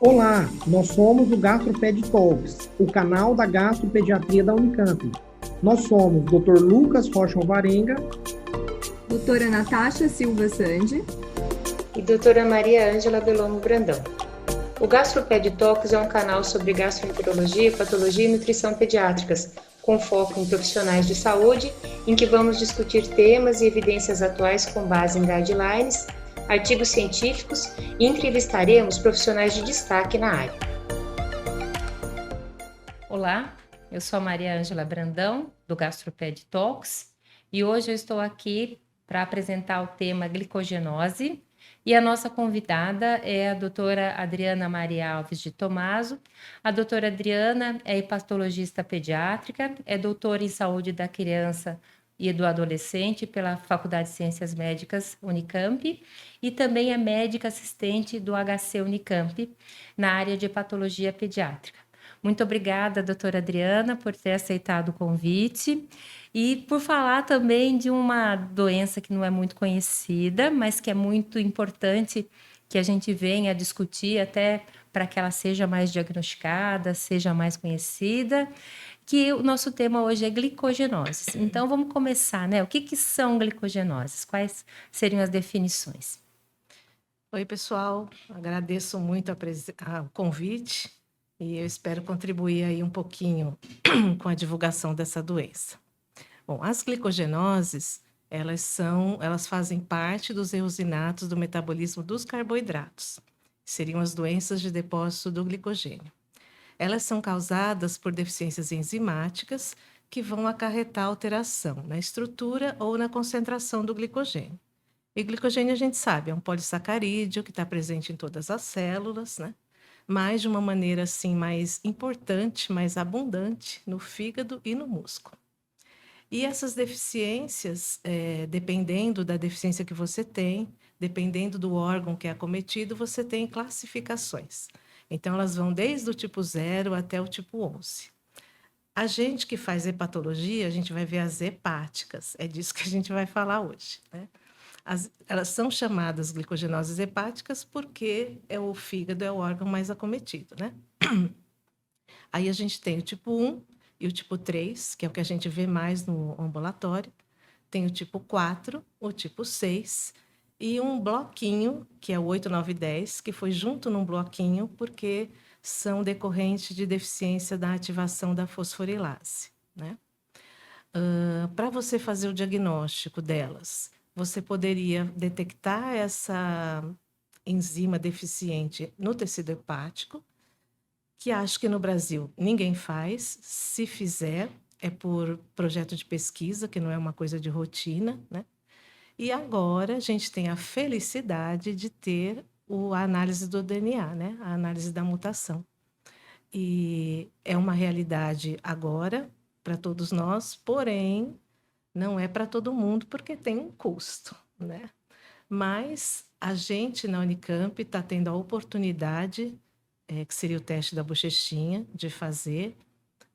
Olá, nós somos o GastroPed Talks, o canal da gastropediatria da Unicamp. Nós somos Dr. Lucas Rocha Alvarenga, Doutora Natasha Silva Sandi e doutora Maria Ângela Belomo Brandão. O GastroPed Talks é um canal sobre gastroenterologia, patologia e nutrição pediátricas, com foco em profissionais de saúde, em que vamos discutir temas e evidências atuais com base em guidelines, artigos científicos e entrevistaremos profissionais de destaque na área. Olá, eu sou a Maria Ângela Brandão, do GastroPed Talks, e hoje eu estou aqui para apresentar o tema glicogenose, e a nossa convidada é a doutora Adriana Maria Alves de Tomaso. A doutora Adriana é hepatologista pediátrica, é doutora em saúde da criança e do adolescente pela Faculdade de Ciências Médicas Unicamp e também é médica assistente do HC Unicamp na área de hepatologia pediátrica. Muito obrigada, doutora Adriana, por ter aceitado o convite e por falar também de uma doença que não é muito conhecida, mas que é muito importante que a gente venha discutir até para que ela seja mais diagnosticada, seja mais conhecida, que o nosso tema hoje é glicogenoses. Então, vamos começar, né? O que são glicogenoses? Quais seriam as definições? Oi, pessoal. Agradeço muito o convite e eu espero contribuir aí um pouquinho com a divulgação dessa doença. Bom, as glicogenoses, elas fazem parte dos erros inatos do metabolismo dos carboidratos. Seriam as doenças de depósito do glicogênio. Elas são causadas por deficiências enzimáticas que vão acarretar alteração na estrutura ou na concentração do glicogênio. E glicogênio, a gente sabe, é um polissacarídeo que está presente em todas as células, né? Mas de uma maneira assim mais importante, mais abundante no fígado e no músculo. E essas deficiências, dependendo da deficiência que você tem, dependendo do órgão que é acometido, você tem classificações. Então, elas vão desde o tipo 0 até o tipo 11. A gente que faz hepatologia, a gente vai ver as hepáticas, é disso que a gente vai falar hoje, né? Elas são chamadas glicogenoses hepáticas porque o fígado é o órgão mais acometido, né? Aí a gente tem o tipo 1 e o tipo 3, que é o que a gente vê mais no ambulatório. Tem o tipo 4, o tipo 6 e um bloquinho, que é o 8, 9 e 10, que foi junto num bloquinho porque são decorrentes de deficiência da ativação da fosforilase, né? Para você fazer o diagnóstico delas, você poderia detectar essa enzima deficiente no tecido hepático, que acho que no Brasil ninguém faz. Se fizer, é por projeto de pesquisa, que não é uma coisa de rotina, né? E agora a gente tem a felicidade de ter a análise do DNA, né? A análise da mutação. E é uma realidade agora para todos nós, porém não é para todo mundo porque tem um custo, né? Mas a gente na Unicamp está tendo a oportunidade, que seria o teste da bochechinha, de fazer.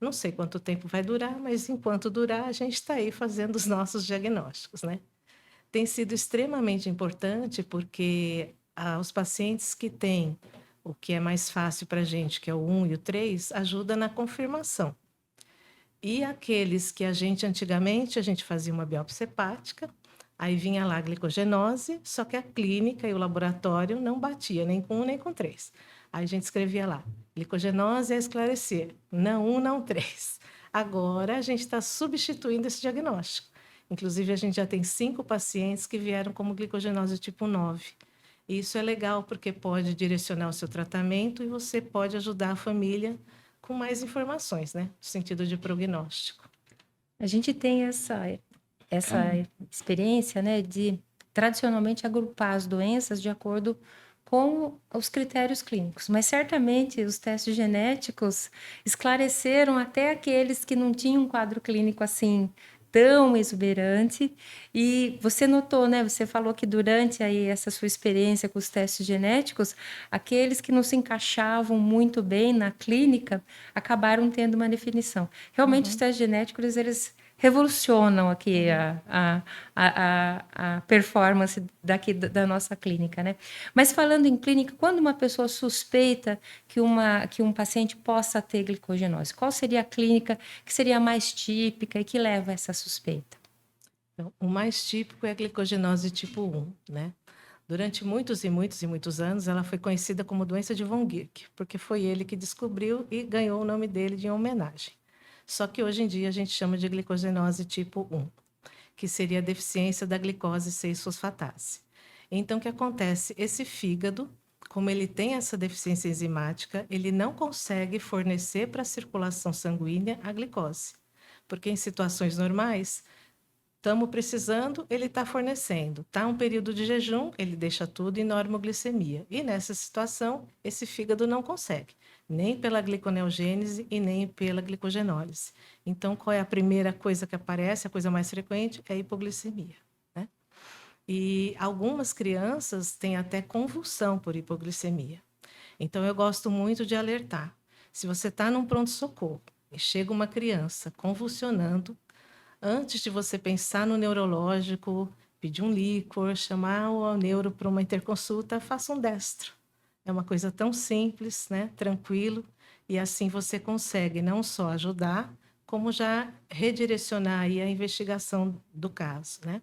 Não sei quanto tempo vai durar, mas enquanto durar, a gente está aí fazendo os nossos diagnósticos, né? Tem sido extremamente importante porque os pacientes que têm o que é mais fácil para a gente, que é o 1 e o 3, ajuda na confirmação. E aqueles que antigamente, a gente fazia uma biópsia hepática, aí vinha lá a glicogenose, só que a clínica e o laboratório não batia nem com 1 nem com 3. Aí a gente escrevia lá, glicogenose a esclarecer, não 1, não 3. Agora a gente está substituindo esse diagnóstico. Inclusive, a gente já tem 5 pacientes que vieram como glicogenose tipo 9. E isso é legal porque pode direcionar o seu tratamento e você pode ajudar a família com mais informações, né? No sentido de prognóstico. A gente tem essa experiência, né, de tradicionalmente agrupar as doenças de acordo com os critérios clínicos, mas certamente os testes genéticos esclareceram até aqueles que não tinham um quadro clínico assim tão exuberante. E você notou, né? Você falou que durante aí essa sua experiência com os testes genéticos, aqueles que não se encaixavam muito bem na clínica acabaram tendo uma definição. Realmente os testes genéticos eles revolucionam aqui a performance daqui da nossa clínica, né? Mas falando em clínica, quando uma pessoa suspeita que um paciente possa ter glicogenose, qual seria a clínica que seria a mais típica e que leva a essa suspeita? Então, o mais típico é a glicogenose tipo 1, né? Durante muitos e muitos e muitos anos, ela foi conhecida como doença de von Gierke, porque foi ele que descobriu e ganhou o nome dele de homenagem. Só que hoje em dia a gente chama de glicogenose tipo 1, que seria a deficiência da glicose 6-fosfatase. Então, o que acontece? Esse fígado, como ele tem essa deficiência enzimática, ele não consegue fornecer para a circulação sanguínea a glicose, porque em situações normais estamos precisando, ele está fornecendo. Está um período de jejum, ele deixa tudo em normoglicemia. E nessa situação, esse fígado não consegue, nem pela gliconeogênese e nem pela glicogenólise. Então, qual é a primeira coisa que aparece? A coisa mais frequente é a hipoglicemia, né? E algumas crianças têm até convulsão por hipoglicemia. Então, eu gosto muito de alertar. Se você está num pronto-socorro e chega uma criança convulsionando, antes de você pensar no neurológico, pedir um líquor, chamar o neuro para uma interconsulta, faça um destro. É uma coisa tão simples, né? Tranquilo, e assim você consegue não só ajudar, como já redirecionar aí a investigação do caso, né?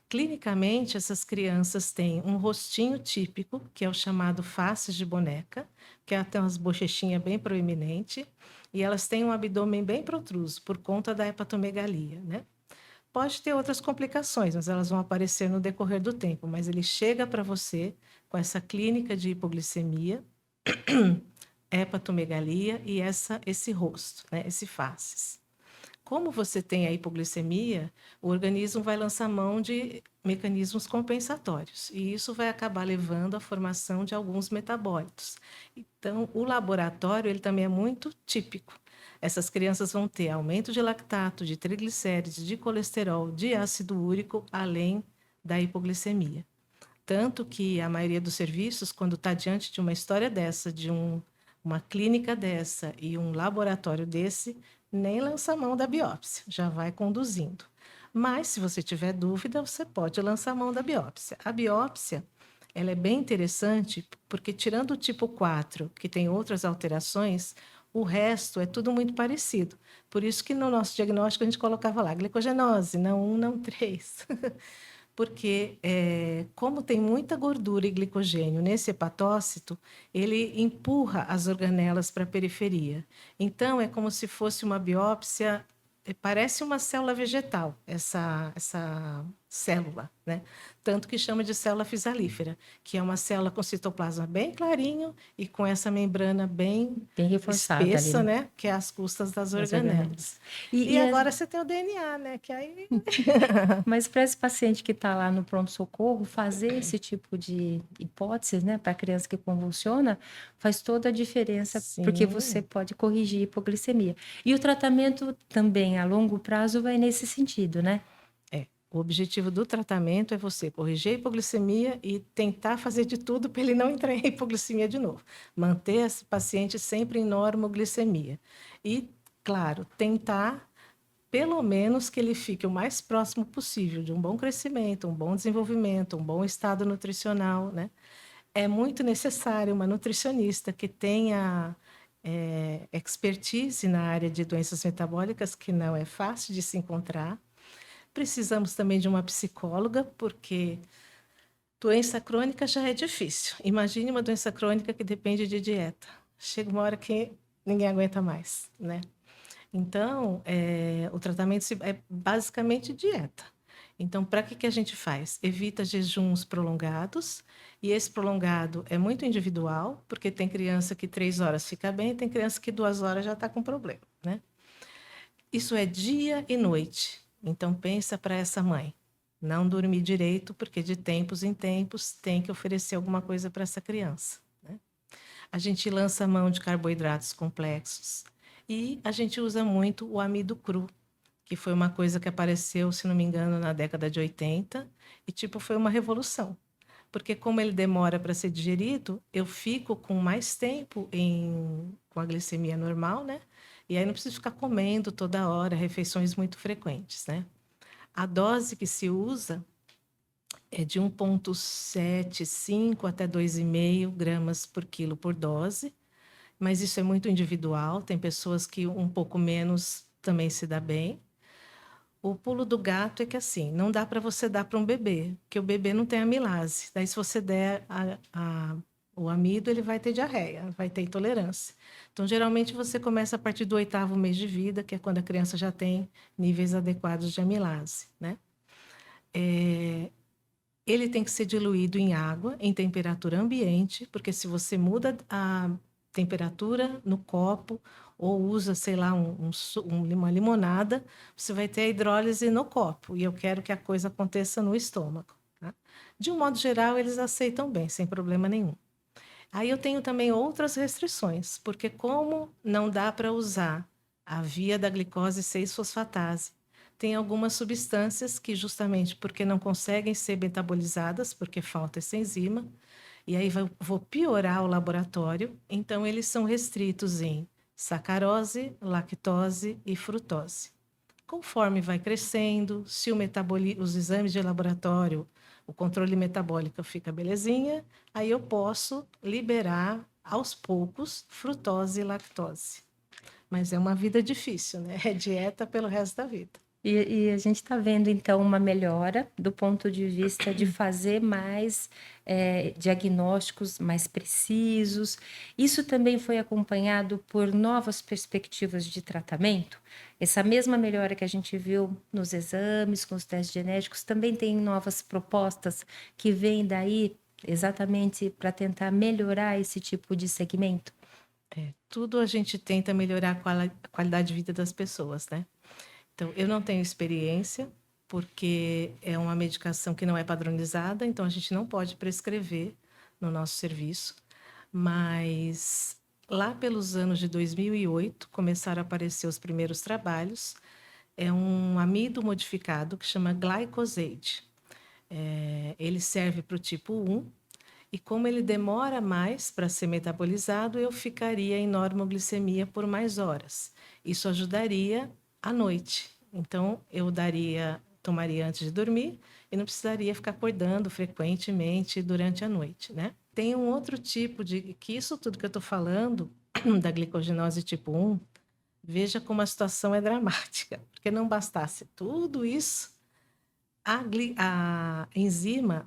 Clinicamente, essas crianças têm um rostinho típico, que é o chamado faces de boneca, que tem umas bochechinhas bem proeminentes, e elas têm um abdômen bem protruso, por conta da hepatomegalia, né? Pode ter outras complicações, mas elas vão aparecer no decorrer do tempo, mas ele chega para você com essa clínica de hipoglicemia, hepatomegalia e esse rosto, né? Esse faces. Como você tem a hipoglicemia, o organismo vai lançar mão de mecanismos compensatórios, e isso vai acabar levando à formação de alguns metabólitos. Então, o laboratório ele também é muito típico. Essas crianças vão ter aumento de lactato, de triglicérides, de colesterol, de ácido úrico, além da hipoglicemia. Tanto que a maioria dos serviços, quando está diante de uma história dessa, de uma clínica dessa e um laboratório desse, nem lança mão da biópsia, já vai conduzindo. Mas, se você tiver dúvida, você pode lançar mão da biópsia. A biópsia, ela é bem interessante, porque tirando o tipo 4, que tem outras alterações, o resto é tudo muito parecido. Por isso que no nosso diagnóstico a gente colocava lá glicogenose, não 1, não 3. Porque, como tem muita gordura e glicogênio nesse hepatócito, ele empurra as organelas para a periferia. Então, é como se fosse uma biópsia, parece uma célula vegetal, essa célula, né? Tanto que chama de célula fisalífera, que é uma célula com citoplasma bem clarinho e com essa membrana bem reforçada espessa, ali, né? né? Que é às custas das organelas. E agora você tem o DNA, né? Que aí... Mas para esse paciente que está lá no pronto-socorro, fazer esse tipo de hipóteses, né, para a criança que convulsiona, faz toda a diferença, porque você pode corrigir a hipoglicemia. E o tratamento também a longo prazo vai nesse sentido, né? O objetivo do tratamento é você corrigir a hipoglicemia e tentar fazer de tudo para ele não entrar em hipoglicemia de novo. Manter esse paciente sempre em normoglicemia. E, claro, tentar, pelo menos, que ele fique o mais próximo possível de um bom crescimento, um bom desenvolvimento, um bom estado nutricional, né? É muito necessário uma nutricionista que tenha expertise na área de doenças metabólicas, que não é fácil de se encontrar. Precisamos também de uma psicóloga, porque doença crônica já é difícil. Imagine uma doença crônica que depende de dieta. Chega uma hora que ninguém aguenta mais, né? Então, o tratamento é basicamente dieta. Então, para que a gente faz? Evita jejuns prolongados, e esse prolongado é muito individual, porque tem criança que 3 horas fica bem, tem criança que 2 horas já está com problema, né? Isso é dia e noite. Então, pensa para essa mãe, não dormir direito, porque de tempos em tempos tem que oferecer alguma coisa para essa criança, né? A gente lança mão de carboidratos complexos e a gente usa muito o amido cru, que foi uma coisa que apareceu, se não me engano, na década de 80 e, foi uma revolução. Porque como ele demora para ser digerido, eu fico com mais tempo com a glicemia normal, né? E aí não precisa ficar comendo toda hora, refeições muito frequentes, né? A dose que se usa é de 1,75 até 2,5 gramas por quilo por dose, mas isso é muito individual, tem pessoas que um pouco menos também se dá bem. O pulo do gato é que assim, não dá para você dar para um bebê, porque o bebê não tem amilase. Daí se você der o amido, ele vai ter diarreia, vai ter intolerância. Então, geralmente você começa a partir do 8º mês de vida, que é quando a criança já tem níveis adequados de amilase, né? Ele tem que ser diluído em água, em temperatura ambiente, porque se você muda a temperatura no copo ou usa, sei lá, uma limonada, você vai ter a hidrólise no copo. E eu quero que a coisa aconteça no estômago, tá? De um modo geral, eles aceitam bem, sem problema nenhum. Aí eu tenho também outras restrições, porque como não dá para usar a via da glicose 6-fosfatase, tem algumas substâncias que justamente porque não conseguem ser metabolizadas, porque falta essa enzima, e aí vou piorar o laboratório, então eles são restritos em sacarose, lactose e frutose. Conforme vai crescendo, se os exames de laboratório, o controle metabólico fica belezinha, aí eu posso liberar aos poucos frutose e lactose. Mas é uma vida difícil, né? É dieta pelo resto da vida. E a gente está vendo, então, uma melhora do ponto de vista de fazer mais diagnósticos mais precisos. Isso também foi acompanhado por novas perspectivas de tratamento? Essa mesma melhora que a gente viu nos exames, com os testes genéticos, também tem novas propostas que vêm daí exatamente para tentar melhorar esse tipo de segmento? Tudo a gente tenta melhorar a qualidade de vida das pessoas, né? Então, eu não tenho experiência, porque é uma medicação que não é padronizada, então a gente não pode prescrever no nosso serviço. Mas lá pelos anos de 2008, começaram a aparecer os primeiros trabalhos. É um amido modificado que chama glycosate. Ele serve para o tipo 1, e como ele demora mais para ser metabolizado, eu ficaria em normoglicemia por mais horas. Isso ajudaria à noite. Então, tomaria antes de dormir e não precisaria ficar acordando frequentemente durante a noite, né? Tem um outro tipo que isso tudo que eu estou falando, da glicogenose tipo 1, veja como a situação é dramática, porque não bastasse tudo isso, a enzima,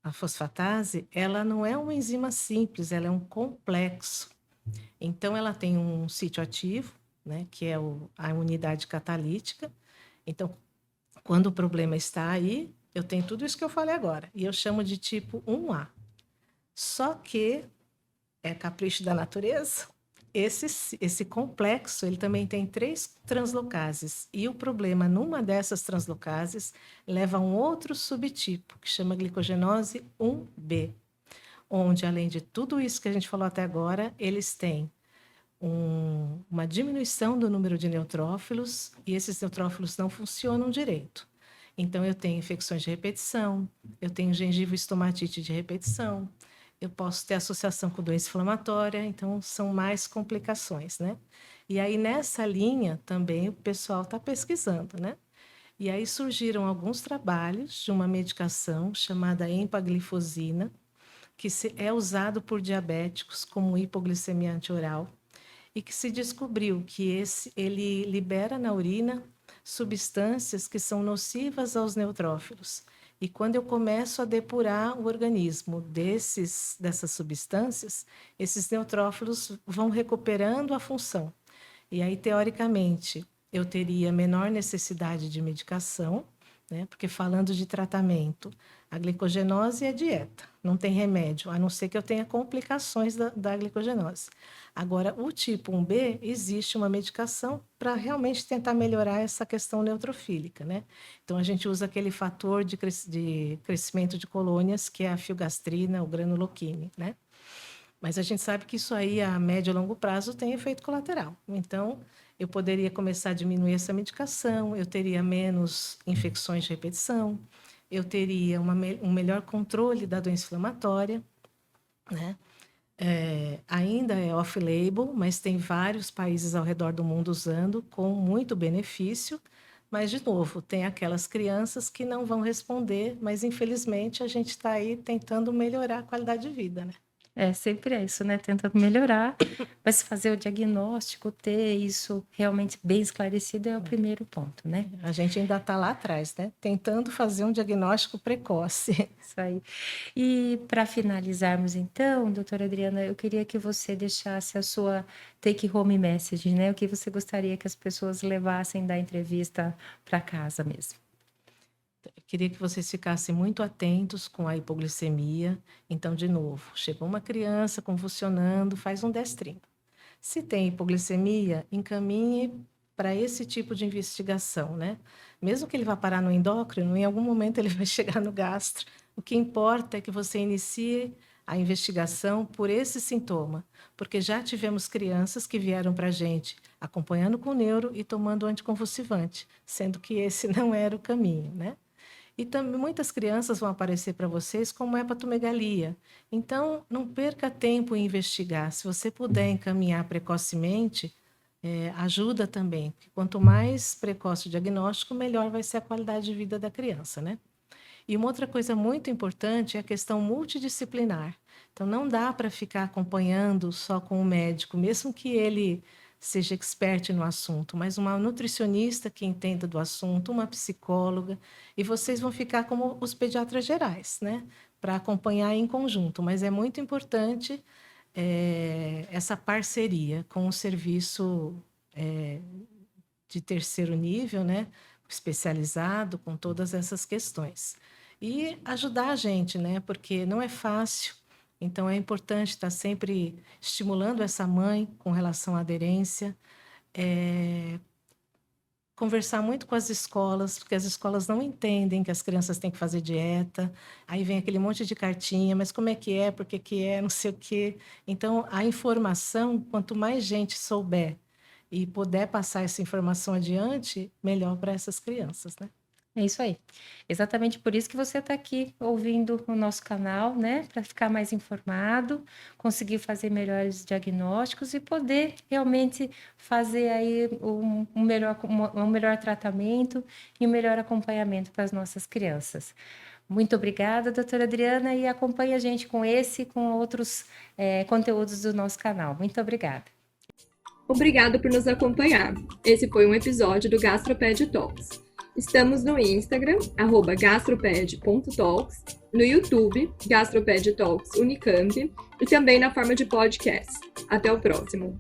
a fosfatase, ela não é uma enzima simples, ela é um complexo. Então, ela tem um sítio ativo, né, que é a unidade catalítica. Então, quando o problema está aí, eu tenho tudo isso que eu falei agora, e eu chamo de tipo 1A. Só que é capricho da natureza. Esse complexo, ele também tem 3 translocases, e o problema numa dessas translocases leva a um outro subtipo, que chama glicogenose 1B, onde, além de tudo isso que a gente falou até agora, eles têm uma diminuição do número de neutrófilos, e esses neutrófilos não funcionam direito. Então, eu tenho infecções de repetição, eu tenho gengivoestomatite de repetição, eu posso ter associação com doença inflamatória, então são mais complicações, né? E aí, nessa linha, também o pessoal está pesquisando, né? E aí surgiram alguns trabalhos de uma medicação chamada empaglifosina, que é usado por diabéticos como hipoglicemia antioral, e que se descobriu que ele libera na urina substâncias que são nocivas aos neutrófilos. E quando eu começo a depurar o organismo dessas substâncias, esses neutrófilos vão recuperando a função. E aí, teoricamente, eu teria menor necessidade de medicação, né? Porque falando de tratamento, a glicogenose é dieta, não tem remédio, a não ser que eu tenha complicações da glicogenose. Agora, o tipo 1B, existe uma medicação para realmente tentar melhorar essa questão neutrofílica, né? Então, a gente usa aquele fator de crescimento de colônias, que é a filgastrina, o granuloquine, né? Mas a gente sabe que isso aí, a médio e longo prazo, tem efeito colateral. Então, eu poderia começar a diminuir essa medicação, eu teria menos infecções de repetição, eu teria um melhor controle da doença inflamatória, né? ainda é off-label, mas tem vários países ao redor do mundo usando com muito benefício. Mas, de novo, tem aquelas crianças que não vão responder, mas, infelizmente, a gente está aí tentando melhorar a qualidade de vida, né? Sempre é isso, né? Tentando melhorar, mas fazer o diagnóstico, ter isso realmente bem esclarecido é o primeiro ponto, né? A gente ainda está lá atrás, né? Tentando fazer um diagnóstico precoce. Isso aí. E para finalizarmos, então, doutora Adriana, eu queria que você deixasse a sua take-home message, né? O que você gostaria que as pessoas levassem da entrevista para casa mesmo. Eu queria que vocês ficassem muito atentos com a hipoglicemia. Então, de novo, chegou uma criança convulsionando, faz um destrinho. Se tem hipoglicemia, encaminhe para esse tipo de investigação, né? Mesmo que ele vá parar no endócrino, em algum momento ele vai chegar no gastro. O que importa é que você inicie a investigação por esse sintoma, porque já tivemos crianças que vieram para a gente acompanhando com o neuro e tomando anticonvulsivante, sendo que esse não era o caminho, né? E também muitas crianças vão aparecer para vocês como hepatomegalia. Então, não perca tempo em investigar. Se você puder encaminhar precocemente, ajuda também. Porque quanto mais precoce o diagnóstico, melhor vai ser a qualidade de vida da criança, né? E uma outra coisa muito importante é a questão multidisciplinar. Então, não dá para ficar acompanhando só com o médico, mesmo que ele seja expert no assunto, mas uma nutricionista que entenda do assunto, uma psicóloga, e vocês vão ficar como os pediatras gerais, né? Para acompanhar em conjunto. Mas é muito importante essa parceria com o serviço de terceiro nível, né? Especializado com todas essas questões. E ajudar a gente, né? Porque não é fácil. Então, é importante estar sempre estimulando essa mãe com relação à aderência, conversar muito com as escolas, porque as escolas não entendem que as crianças têm que fazer dieta, aí vem aquele monte de cartinha, mas como é que é, por que é, não sei o quê. Então, a informação, quanto mais gente souber e puder passar essa informação adiante, melhor para essas crianças, né? É isso aí. Exatamente por isso que você está aqui ouvindo o nosso canal, né? Para ficar mais informado, conseguir fazer melhores diagnósticos e poder realmente fazer aí um melhor tratamento e um melhor acompanhamento para as nossas crianças. Muito obrigada, doutora Adriana, e acompanhe a gente com esse e com outros conteúdos do nosso canal. Muito obrigada. Obrigado por nos acompanhar. Esse foi um episódio do GastroPed Talks. Estamos no Instagram, @gastroped.talks, no YouTube, GastroPed Talks Unicamp, e também na forma de podcast. Até o próximo!